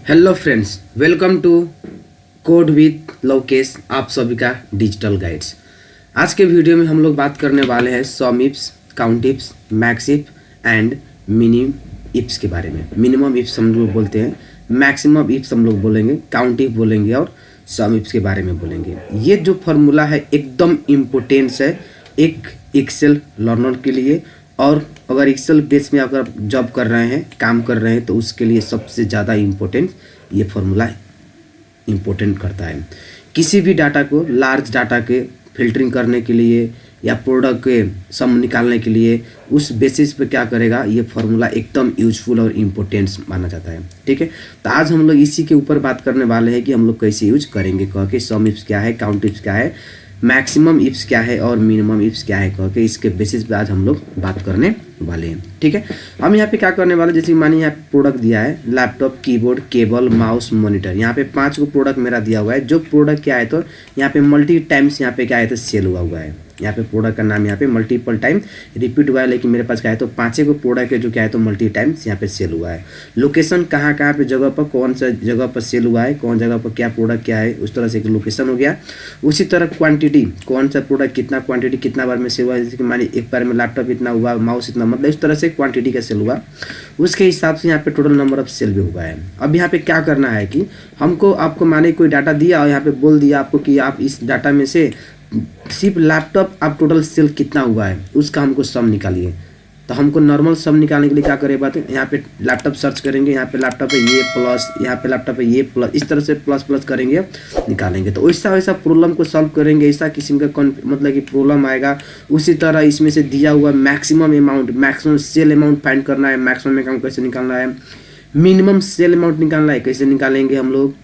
Hello friends, welcome to code with Lokesh, आप सभी का डिजिटल गाइड्स। आज के वीडियो में हम लोग बात करने वाले हैं सम ifs, count ifs, max if and minimum ifs के बारे में। मिनिमम इफ्स हम लोग बोलते हैं, मैक्सिमम इफ्स हम लोग बोलेंगे, काउंट इफ बोलेंगे और सम इफ्स के बारे में बोलेंगे। ये जो फार्मूला है एकदम इम्पोर्टेंस है एक एक्सेल लर्नर के लिए, और अगर एक्सेल बेस में अगर जॉब कर रहे हैं, काम कर रहे हैं, तो उसके लिए सबसे ज़्यादा इम्पोर्टेंट ये फार्मूला इम्पोर्टेंट करता है। किसी भी डाटा को, लार्ज डाटा के फिल्टरिंग करने के लिए या प्रोडक्ट के सम निकालने के लिए, उस बेसिस पे क्या करेगा, ये फार्मूला एकदम यूजफुल और इम्पोर्टेंट माना जाता है। ठीक है, तो आज हम लोग इसी के ऊपर बात करने वाले हैं कि हम लोग कैसे यूज करेंगे, कह के सम इफ्स क्या है, काउंट इफ्स क्या है, मैक्सिमम इफ्स क्या है और मिनिमम इफ्स क्या है, कह के इसके बेसिस पे आज हम लोग बात करने वाले हैं। ठीक है, हम यहाँ पे क्या करने वाले, जैसे मानिए यहाँ पे प्रोडक्ट दिया है laptop, keyboard, cable, mouse, monitor. यहाँ पे 5 को प्रोडक्ट मेरा दिया हुआ है। जो प्रोडक्ट क्या है, तो यहाँ पे मल्टी टाइम्स यहाँ पे क्या है, तो सेल हुआ है। यहाँ पे प्रोडक्ट का नाम यहाँ पे मल्टीपल टाइम रिपीट हुआ है, लेकिन मेरे पास क्या है, तो 5 को प्रोडक्ट है जो क्या है, तो मल्टी टाइम्स यहाँ पे सेल हुआ है। लोकेशन कहाँ कहाँ पे जगह पर, कौन सा जगह पर सेल हुआ है, कौन जगह पर क्या प्रोडक्ट क्या है, उस तरह से एक लोकेशन हो गया। उसी तरह क्वांटिटी, कौन सा प्रोडक्ट कितना क्वांटिटी कितना बार में सेल हुआ है, जैसे कि मानिए एक बार में लैपटॉप इतना हुआ, माउस इतना, मतलब इस तरह से क्वांटिटी का सेल हुआ, उसके हिसाब से यहाँ पे टोटल नंबर ऑफ सेल भी हुआ है। अब यहाँ पे क्या करना है कि हमको, आपको माने कोई डाटा दिया और यहाँ पे बोल दिया आपको कि आप इस डाटा में से सिर्फ लैपटॉप आप टोटल सेल कितना हुआ है उसका हमको सम निकालिए। तो हमको नॉर्मल सम निकालने के लिए क्या करें, बात यहाँ पे लैपटॉप सर्च करेंगे, यहाँ पे लैपटॉप है ये प्लस, यहाँ पे लैपटॉप है ये प्लस, इस तरह से प्लस प्लस करेंगे, निकालेंगे। तो वैसा वैसा प्रॉब्लम को सॉल्व करेंगे, ऐसा किस्म का मतलब कि प्रॉब्लम आएगा। उसी तरह इसमें से दिया हुआ maximum amount, maximum sale amount find करना है, मैक्सिमम अमाउंट कैसे निकालना है, मिनिमम सेल अमाउंट निकालना है, कैसे निकालेंगे हम लोग।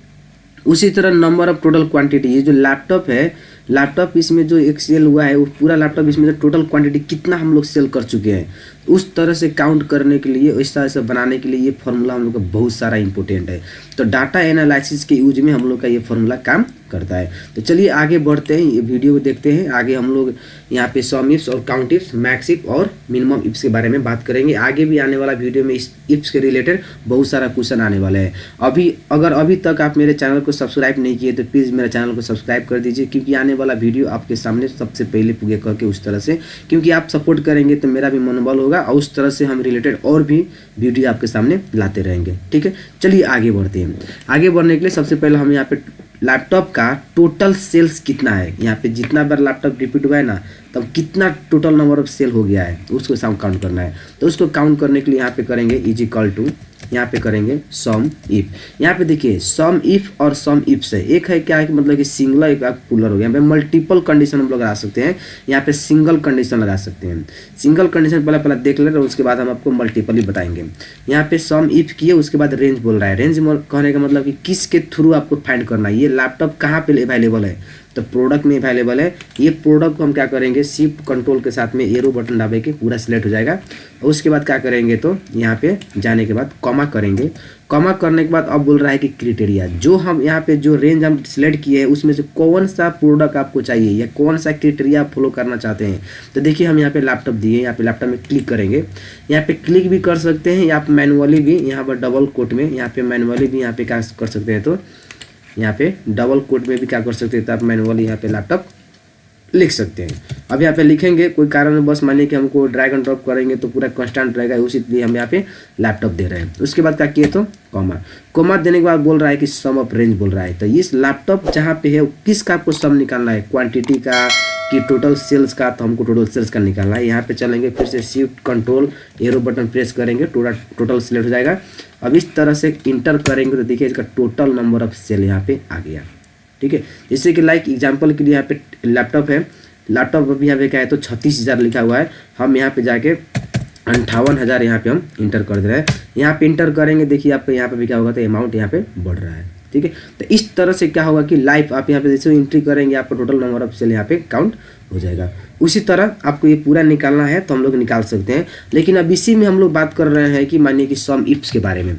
उसी तरह नंबर ऑफ टोटल क्वांटिटी, ये जो लैपटॉप है, लैपटॉप इसमें जो एक सेल हुआ है वो पूरा लैपटॉप, इसमें जो टोटल क्वांटिटी कितना हम लोग सेल कर चुके हैं, उस तरह से काउंट करने के लिए, इस तरह से बनाने के लिए ये फार्मूला हम लोग का बहुत सारा इंपॉर्टेंट है। तो डाटा एनालिसिस के यूज में हम लोग का ये फार्मूला काम करता है। तो चलिए आगे बढ़ते हैं, ये वीडियो को देखते हैं। आगे हम लोग यहाँ पे सम इफ्स और काउंट इफ्स, मैक्स इफ और मिनिमम इफ्स के बारे में बात करेंगे। आगे भी आने वाला वीडियो में इस इफ्स के रिलेटेड बहुत सारा क्वेश्चन आने वाला है। अभी तक आप मेरे चैनल को सब्सक्राइब नहीं किए तो प्लीज़ मेरे चैनल को सब्सक्राइब कर दीजिए, क्योंकि आने वाला वीडियो आपके सामने सबसे पहले पुगे करके उस तरह से, क्योंकि आप सपोर्ट करेंगे तो मेरा भी मनोबल होगा और उस तरह से हम रिलेटेड और भी वीडियो आपके सामने लाते रहेंगे। ठीक है, चलिए आगे बढ़ते हैं। आगे बढ़ने के लिए सबसे पहले हम यहाँ पे लैपटॉप का टोटल सेल्स कितना है, यहाँ पे जितना बार लैपटॉप रिपीट हुआ है ना, तब कितना टोटल नंबर ऑफ सेल हो गया है उसको काउंट करना है। तो उसको काउंट करने के लिए यहाँ पे करेंगे इज इक्वल टू, यहाँ पे करेंगे सम इफ। यहाँ पे देखिए सम इफ और सम इफ से एक है क्या है कि मतलब कि सिंगल, एक पुलर हो गया। यहाँ पे मल्टीपल कंडीशन हम लोग लगा सकते हैं, यहाँ पे सिंगल कंडीशन लगा सकते हैं। सिंगल कंडीशन पहले देख ले, उसके बाद हम आपको मल्टीपल ही बताएंगे। यहाँ पे सम इफ किए, उसके बाद रेंज बोल रहा है। रेंज कहने का मतलब कि किसके थ्रू आपको फाइंड करना है, ये लैपटॉप कहाँ पे अवेलेबल है, तो प्रोडक्ट में अवेलेबल है। ये प्रोडक्ट को हम क्या करेंगे, शिफ्ट कंट्रोल के साथ में एरो बटन दबा के पूरा सिलेक्ट हो जाएगा। उसके बाद क्या करेंगे, तो यहाँ पे जाने के बाद कॉमा करेंगे। कॉमा करने के बाद अब बोल रहा है कि क्राइटेरिया, जो हम यहाँ पे जो रेंज हम सिलेक्ट किए हैं उसमें से कौन सा प्रोडक्ट आपको चाहिए या कौन सा क्राइटेरिया आप फॉलो करना चाहते हैं। तो देखिए हम यहाँ पे लैपटॉप दिए, यहाँ पे लैपटॉप में क्लिक करेंगे। यहाँ पे क्लिक भी कर सकते हैं, या आप मैनुअली भी यहाँ पर डबल कोट में, यहाँ पे मैनुअली भी यहाँ पे क्या कर सकते हैं, तो यहाँ पे डबल कोट में भी क्या कर सकते हैं, तो आप मैनुअली यहाँ पे लैपटॉप लिख सकते हैं। अब यहाँ पे लिखेंगे, कोई कारण बस मानिए कि हमको ड्रैग एंड ड्रॉप करेंगे तो पूरा कांस्टेंट रहेगा, उसी लिए हम यहाँ पे लैपटॉप दे रहे हैं। उसके बाद क्या किए, तो कॉमा देने के बाद बोल रहा है कि सम ऑफ रेंज बोल रहा है। तो इस लैपटॉप जहाँ पे है किसका आपको सम निकालना है, क्वांटिटी का कि टोटल सेल्स का, तो हमको टोटल सेल्स का निकालना है। यहाँ पे चलेंगे, फिर से shift control arrow button press करेंगे, टोटल सिलेक्ट हो जाएगा। अब इस तरह से इंटर करेंगे तो देखिए इसका टोटल नंबर ऑफ सेल यहाँ पे आ गया। ठीक है, जैसे कि लाइक एग्जांपल के लिए यहाँ पे लैपटॉप है, लैपटॉप अभी यहाँ पे क्या है, तो 36,000 लिखा हुआ है। हम यहाँ पे जाके 58,000 यहाँ पे हम इंटर कर दे रहे हैं। यहाँ पे इंटर करेंगे, देखिए आपको यहाँ पे भी क्या होगा, तो अमाउंट यहाँ पे बढ़ रहा है। ठीक है, तो इस तरह से क्या होगा कि लाइफ आप यहाँ पे जैसे एंट्री करेंगे, आपका टोटल नंबर ऑफ सेल यहाँ पे काउंट हो जाएगा। उसी तरह आपको ये पूरा निकालना है तो हम लोग निकाल सकते हैं, लेकिन अब इसी में हम लोग बात कर रहे हैं कि मानिए कि सम इफ्स के बारे में।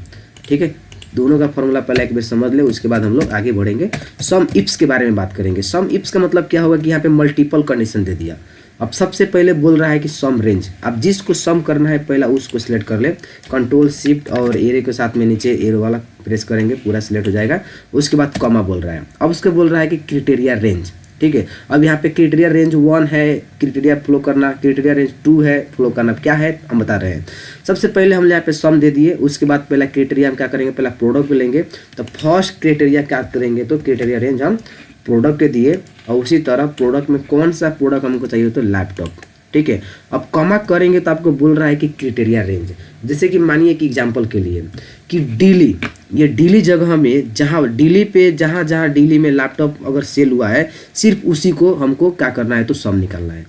ठीक है, दोनों का फॉर्मूला पहले एक बार समझ ले, उसके बाद हम लोग आगे बढ़ेंगे। सम इफ्स के बारे में बात करेंगे। सम इफ्स का मतलब क्या होगा कि यहाँ पे मल्टीपल कंडीशन दे दिया। अब सबसे पहले बोल रहा है कि सम रेंज, अब जिसको सम करना है पहला उसको सिलेक्ट कर ले, कंट्रोल शिफ्ट और एरो के साथ में नीचे एरो वाला प्रेस करेंगे, पूरा सिलेक्ट हो जाएगा। उसके बाद कॉमा बोल रहा है। अब उसके बोल रहा है कि क्राइटेरिया रेंज, ठीक है। अब यहाँ पे क्राइटेरिया रेंज 1 है क्राइटेरिया फ्लो करना, क्राइटेरिया रेंज 2 है फ्लो करना, क्या है हम बता रहे हैं। सबसे पहले हम यहाँ पे सम दे दिए, उसके बाद पहला क्राइटेरिया हम क्या करेंगे, पहला प्रोडक्ट लेंगे। तो फर्स्ट क्राइटेरिया क्या करेंगे, तो क्राइटेरिया रेंज हम प्रोडक्ट के दिए, और उसी तरह प्रोडक्ट में कौन सा प्रोडक्ट हमको चाहिए, तो लैपटॉप, ठीक है। अब कॉमा करेंगे तो आपको बोल रहा है कि क्राइटेरिया रेंज, जैसे कि मानिए कि एग्जांपल के लिए कि दिल्ली, ये दिल्ली जगह में जहाँ दिल्ली पे जहाँ जहाँ दिल्ली में लैपटॉप अगर सेल हुआ है, सिर्फ उसी को हमको क्या करना है, तो सम निकालना है।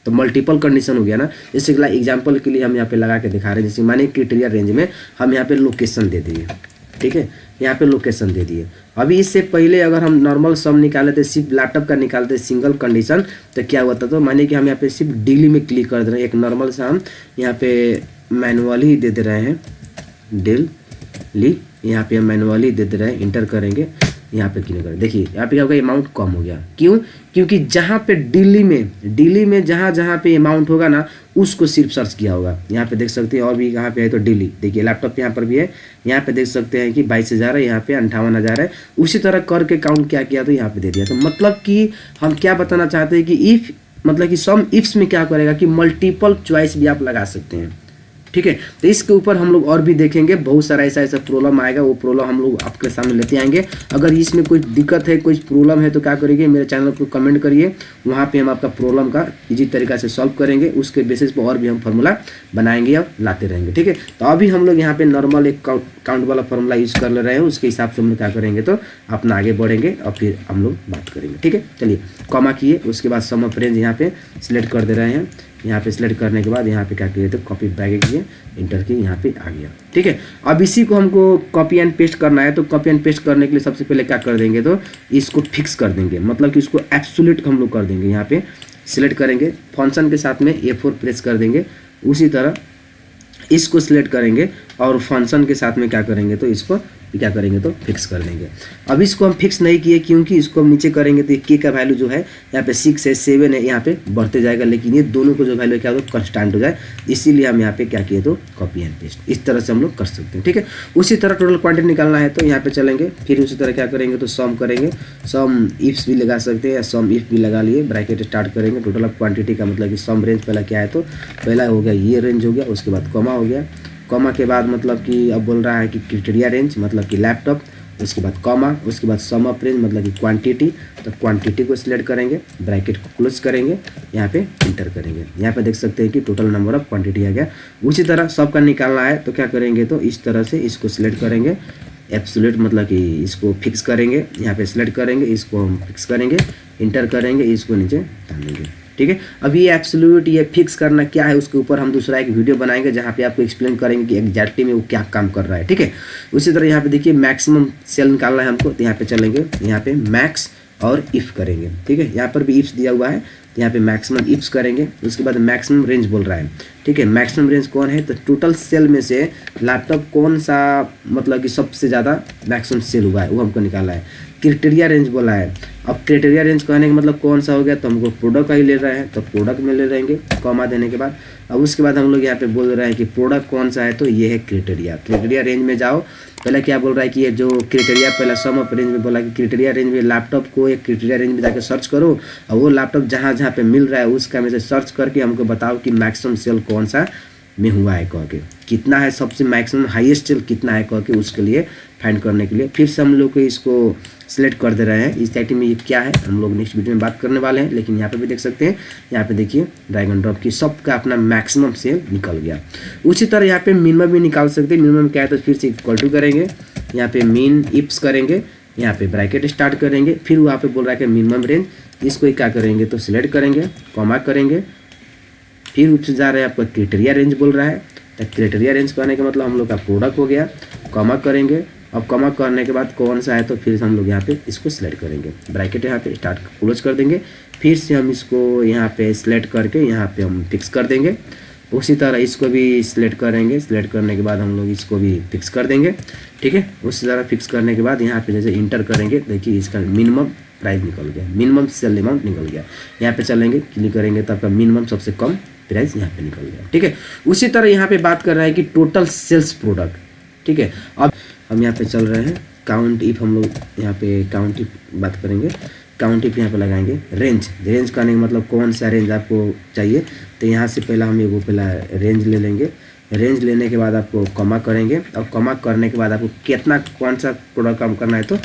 तो मल्टीपल कंडीशन हो गया ना। जैसे एग्जांपल के लिए हम यहाँ पे लगा के दिखा रहे हैं, जैसे मानिए क्राइटेरिया रेंज में हम यहाँ पे लोकेशन दे दिए, ठीक है, यहाँ पे लोकेशन दे दिए। अभी इससे पहले अगर हम नॉर्मल सम निकाले थे, सिर्फ लैपटॉप का निकालते सिंगल कंडीशन, तो क्या होता, तो मानिए कि हम यहाँ पे सिर्फ दिल्ली में क्लिक कर दे रहे हैं, एक नॉर्मल सा हम यहाँ पे मैनुअली दे दे रहे हैं, दिल्ली, यहाँ पे हम मैनुअली दे दे रहे हैं, इंटर करेंगे, यहाँ पे क्लिक करें। देखिए यहाँ पे क्या होगा, अमाउंट कम हो गया। क्यों? क्योंकि जहाँ पे दिल्ली में जहाँ जहाँ पे अमाउंट होगा ना, उसको सिर्फ सर्च किया होगा। यहाँ पे देख सकते हैं, और भी यहाँ पे है तो दिल्ली, देखिए लैपटॉप यहाँ पर भी है, यहाँ पे देख सकते हैं कि 22,000 है, यहाँ पे 58,000 है। उसी तरह करके काउंट क्या किया, तो यहाँ पे दे दिया। तो मतलब कि हम क्या बताना चाहते हैं कि इफ, मतलब कि सम इफ्स में क्या करेगा कि मल्टीपल चॉइस भी आप लगा सकते हैं, ठीक है। तो इसके ऊपर हम लोग और भी देखेंगे, बहुत सारा ऐसा प्रॉब्लम आएगा, वो प्रॉब्लम हम लोग आपके सामने लेते आएंगे। अगर इसमें कोई दिक्कत है, कोई प्रॉब्लम है, तो क्या करिए, मेरे चैनल को कमेंट करिए, वहाँ पे हम आपका प्रॉब्लम का इजी तरीका से सॉल्व करेंगे। उसके बेसिस पर और भी हम फार्मूला बनाएंगे और लाते रहेंगे, ठीक है। तो अभी हम लोग यहाँ पे नॉर्मल एक काउंट वाला फार्मूला यूज़ कर ले रहे हैं, उसके हिसाब से हम लोग क्या करेंगे, तो अपना आगे बढ़ेंगे और फिर हम लोग बात करेंगे, ठीक है। चलिए कॉमा किए, उसके बाद सम ऑफ रेंज यहाँ पे सिलेक्ट कर दे रहे हैं। यहाँ पे सिलेक्ट करने के बाद यहाँ पे क्या किए, तो कॉपी बैग किए, इंटर किए, यहाँ पे आ गया, ठीक है। अब इसी को हमको कॉपी एंड पेस्ट करना है। तो कॉपी एंड पेस्ट करने के लिए सबसे पहले क्या कर देंगे, तो इसको फिक्स कर देंगे, मतलब कि इसको एब्सोल्यूट हम लोग कर देंगे। यहाँ पे सिलेक्ट करेंगे, फंक्शन के साथ में A4 प्रेस कर देंगे, उसी तरह इसको सिलेक्ट करेंगे और फंक्शन के साथ में क्या करेंगे, तो इसको क्या करेंगे, तो फिक्स कर देंगे। अब इसको हम फिक्स नहीं किए, क्योंकि इसको हम नीचे करेंगे तो के का वैल्यू जो है यहाँ पे 6 है, 7 है, यहाँ पे बढ़ते जाएगा, लेकिन ये दोनों को जो वैल्यू क्या हो, कंस्टेंट हो जाए, इसीलिए हम यहाँ पे क्या किए, तो कॉपी एंड पेस्ट, इस तरह से हम लोग कर सकते हैं, ठीक है। उसी तरह टोटल क्वांटिटी निकालना है, तो यहाँ पे चलेंगे, फिर उसी तरह क्या करेंगे, तो सम करेंगे, सम इफ्स भी लगा सकते हैं, सम इफ भी लगा लिए, ब्रैकेट स्टार्ट करेंगे। टोटल ऑफ क्वांटिटी का मतलब कि सम रेंज पहला क्या है, तो पहला हो गया ये रेंज हो गया, उसके बाद कॉमा हो गया, कॉमा के बाद मतलब कि अब बोल रहा है कि क्राइटेरिया रेंज मतलब कि लैपटॉप, उसके बाद कॉमा, उसके बाद सम ऑफ रेंज मतलब कि क्वांटिटी। तो क्वांटिटी को सिलेक्ट करेंगे, ब्रैकेट को क्लोज करेंगे, यहाँ पे इंटर करेंगे। यहाँ पे देख सकते हैं कि टोटल नंबर ऑफ क्वांटिटी आ गया। उसी तरह सबका निकालना है, तो क्या करेंगे, तो इस तरह से इसको सिलेक्ट करेंगे, एब्सोल्यूट मतलब कि इसको फिक्स करेंगे, यहाँ पे सिलेक्ट करेंगे, इसको हम फिक्स करेंगे, इंटर करेंगे, इसको नीचे डाल देंगे, ठीक है। अब ये एब्सोल्यूट, ये फिक्स करना क्या है, उसके ऊपर हम दूसरा एक वीडियो बनाएंगे, जहाँ पे आपको एक्सप्लेन करेंगे कि एग्जैक्टली में वो क्या काम कर रहा है, ठीक है। उसी तरह यहाँ पे देखिए मैक्सिमम सेल निकालना है हमको, तो यहाँ पे चलेंगे, यहाँ पे मैक्स और इफ़ करेंगे, ठीक है। यहाँ पर भी इफ्स दिया हुआ है, तो यहाँ पे मैक्सिमम इफ्स करेंगे। उसके बाद मैक्सिमम रेंज बोल रहा है, ठीक है। मैक्सिमम रेंज कौन है, तो टोटल सेल में से लैपटॉप कौन सा मतलब कि सबसे ज़्यादा मैक्सिमम सेल हुआ है, वो हमको निकाला है। क्राइटेरिया रेंज बोला है। अब क्राइटेरिया रेंज कहने का मतलब कौन सा हो गया, तो हमको प्रोडक्ट का ही ले रहे हैं, तो प्रोडक्ट में ले रहेंगे कॉमा देने के बाद। अब उसके बाद हम लोग यहाँ पे बोल रहे हैं कि प्रोडक्ट कौन सा है, तो ये है क्राइटेरिया। क्राइटेरिया रेंज में जाओ, पहले क्या बोल रहा है कि ये जो क्राइटेरिया, पहला सम ऑफ रेंज में बोला कि क्राइटेरिया रेंज में लैपटॉप को एक क्राइटेरिया रेंज में जाकर सर्च करो, और वो लैपटॉप जहाँ जहाँ पे मिल रहा है उसका में से सर्च करके हमको बताओ कि मैक्सिमम सेल कौन सा में हुआ है, कह के कितना है, सबसे मैक्सिमम हाईएस्ट सेल कितना है, कह के उसके लिए फाइंड करने के लिए फिर से हम लोग को इसको सिलेक्ट कर दे रहे हैं। इस टाइप में ये क्या है हम लोग नेक्स्ट वीडियो में बात करने वाले हैं, लेकिन यहाँ पे भी देख सकते हैं, यहाँ पे देखिए ड्रैग एंड ड्रॉप की सबका अपना मैक्सिमम सेल निकल गया। उसी तरह यहाँ पे मिनिमम भी निकाल सकते हैं। मिनिमम क्या है, तो फिर से इक्वल टू करेंगे, यहाँ पे मीन इप्स करेंगे, यहाँ पे ब्रैकेट स्टार्ट करेंगे, फिर वहाँ पे बोल रहा है कि मिनिमम रेंज, इसको क्या करेंगे, तो सिलेक्ट करेंगे, कॉमा करेंगे, फिर उससे जा रहे हैं आपका क्राइटेरिया रेंज बोल रहा है। तो क्राइटेरिया रेंज करने का मतलब हम लोग का प्रोडक्ट हो गया, कॉमा करेंगे। अब कॉमा करने के बाद कौन सा है, तो फिर हम लोग यहाँ पे इसको सिलेक्ट करेंगे, ब्रैकेट यहाँ पे स्टार्ट क्लोज कर देंगे, फिर से हम इसको यहाँ पे सिलेक्ट करके यहाँ पे हम फिक्स कर देंगे। उसी तरह इसको भी सिलेक्ट करेंगे, सिलेक्ट करने के बाद हम लोग इसको भी फिक्स कर देंगे, ठीक है। उसी तरह फिक्स करने के बाद यहाँ पे जैसे इंटर करेंगे, देखिए इसका मिनिमम प्राइस निकल गया, मिनिमम सेल अमाउंट निकल गया। यहाँ पे चलेंगे, क्लिक करेंगे तो आपका मिनिमम सबसे कम प्राइस यहाँ पे निकल गया, ठीक है। उसी तरह यहाँ पे बात कर रहा है कि टोटल सेल्स प्रोडक्ट, ठीक है। हम यहाँ पे चल रहे हैं काउंट इफ, हम लोग यहाँ पे काउंट इफ बात करेंगे। काउंट इफ यहाँ पे लगाएंगे। रेंज करने का मतलब कौन सा रेंज आपको चाहिए, तो यहाँ से पहला हम एगो पहला रेंज ले लेंगे। रेंज लेने के बाद आपको कॉमा करेंगे, और कॉमा करने के बाद आपको कितना कौन सा प्रोडक्ट काम करना है, तो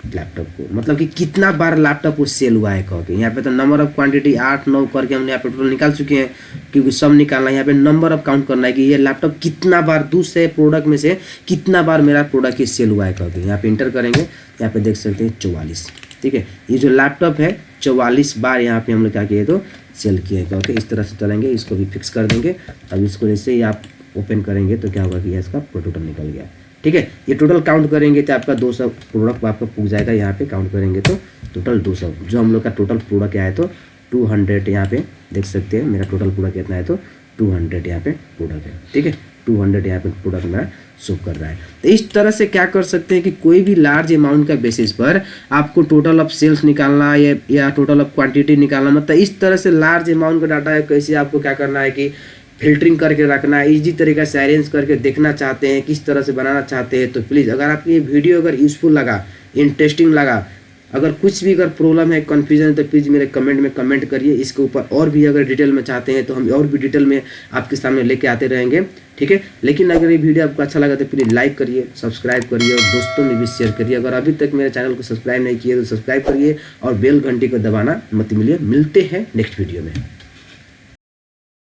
लैपटॉप को, मतलब कि कितना बार लैपटॉप को सेल हुआ है कह के। यहाँ पे तो नंबर ऑफ क्वांटिटी 8-9 करके हमने यहाँ पे टोटल निकाल चुके हैं, क्योंकि सब निकालना है। यहाँ पे नंबर ऑफ काउंट करना है कि ये लैपटॉप कितना बार दूसरे प्रोडक्ट में से कितना बार मेरा प्रोडक्ट ही सेल हुआ है कह के। यहाँ पे इंटर करेंगे, यहाँ पे देख सकते हैं 44। ठीक है, ये जो लैपटॉप है 44 बार यहाँ पे हम लोग क्या किए, तो सेल किए कह के। इस तरह से चलेंगे, इसको भी फिक्स कर देंगे। अब इसको जैसे ही आप ओपन करेंगे तो क्या होगा कि इसका टोटल निकल गया। ठीक है, ये टोटल काउंट करेंगे तो आपका 200 प्रोडक्ट आपका पुग जाएगा। यहाँ पे काउंट करेंगे तो टोटल 200, जो हम लोग का टोटल प्रोडक्ट क्या है, तो 200 यहाँ पे देख सकते हैं। मेरा टोटल प्रोडक्ट कितना है, तो 200 यहाँ पे प्रोडक्ट है। ठीक है, 200 यहाँ पे प्रोडक्ट मेरा शो कर रहा है। तो इस तरह से क्या कर सकते हैं कि कोई भी लार्ज अमाउंट का बेसिस पर आपको टोटल ऑफ सेल्स निकालना या टोटल ऑफ क्वांटिटी निकालना, मतलब इस तरह से लार्ज अमाउंट का डाटा है, कैसे आपको क्या करना है कि फिल्टरिंग करके रखना है, इजी तरीका से अरेंज करके देखना चाहते हैं, किस तरह से बनाना चाहते हैं। तो प्लीज़ अगर आपको ये वीडियो अगर यूजफुल लगा, इंटरेस्टिंग लगा, अगर कुछ भी अगर प्रॉब्लम है, कन्फ्यूजन है, तो प्लीज़ मेरे कमेंट में कमेंट करिए। इसके ऊपर और भी अगर डिटेल में चाहते हैं तो हम और भी डिटेल में आपके सामने लेके आते रहेंगे। ठीक है, लेकिन अगर ये वीडियो आपको अच्छा लगा तो प्लीज़ लाइक करिए, सब्सक्राइब करिए और दोस्तों में भी शेयर करिए। अगर अभी तक मेरे चैनल को सब्सक्राइब नहीं किए तो सब्सक्राइब करिए और बेल घंटी को दबाना मत मिलिए। मिलते हैं नेक्स्ट वीडियो में।